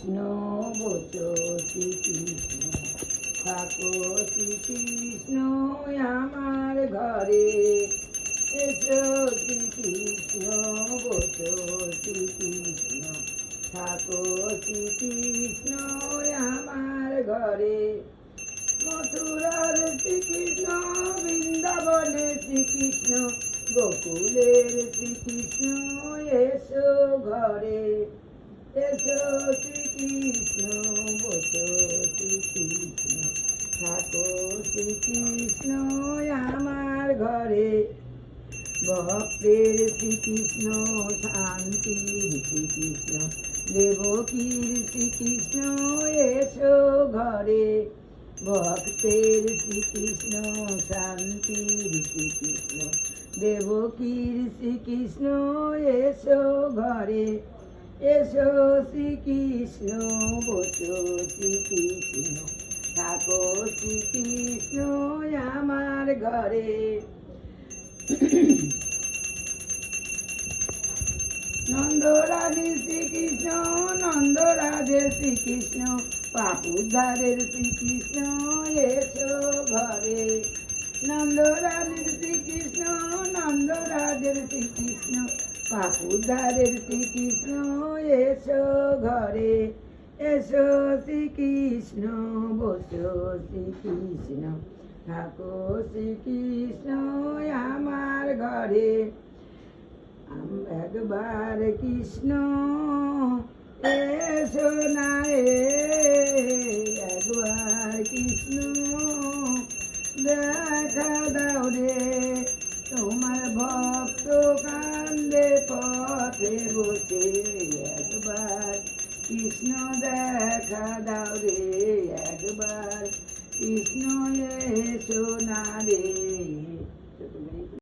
কৃষ্ণ বচো শ্রীকৃষ্ণ থাকো শ্রীকৃষ্ণ আমার ঘরে এসো শ্রীকৃষ্ণ বচো শ্রীকৃষ্ণ থাকো শ্রীকৃষ্ণ আমার ঘরে মথুরার শ্রীকৃষ্ণ বৃন্দাবনে শ্রীকৃষ্ণ গোকুলের শ্রীকৃষ্ণ এসো ঘরে এসো শ্রীকৃষ্ণ বসো শ্রীকৃষ্ণ থাকো শ্রীকৃষ্ণ আমার ঘরে ভক্তের শ্রীকৃষ্ণ শান্তির শ্রীকৃষ্ণ দেবকীর শ্রীকৃষ্ণ এসো ঘরে ভক্তের শ্রীকৃষ্ণ শান্তির শ্রীকৃষ্ণ দেবকীর শ্রীকৃষ্ণ এসো ঘরে এসো শ্রীকৃষ্ণ বসো শ্রীকৃষ্ণ থাকো শ্রীকৃষ্ণ আমার ঘরে নন্দরাজের শ্রীকৃষ্ণ নন্দরাজের শ্রীকৃষ্ণ পাপ উদ্ধারের শ্রীকৃষ্ণ এসো ঘরে নন্দরাজের শ্রীকৃষ্ণ নন্দরাজের শ্রীকৃষ্ণ পাপ উদ্ধারের শ্রীকৃষ্ণ এসো ঘরে এসো শ্রীকৃষ্ণ বসো শ্রীকৃষ্ণ থাকো শ্রীকৃষ্ণ আমার ঘরে একবার কৃষ্ণ এসো না একবার কৃষ্ণ দেখা দাও রে তোমার ভক্ত কান্দে পথে বসে একবার কৃষ্ণ দেখা দাও রে একবার কৃষ্ণ এসো না রে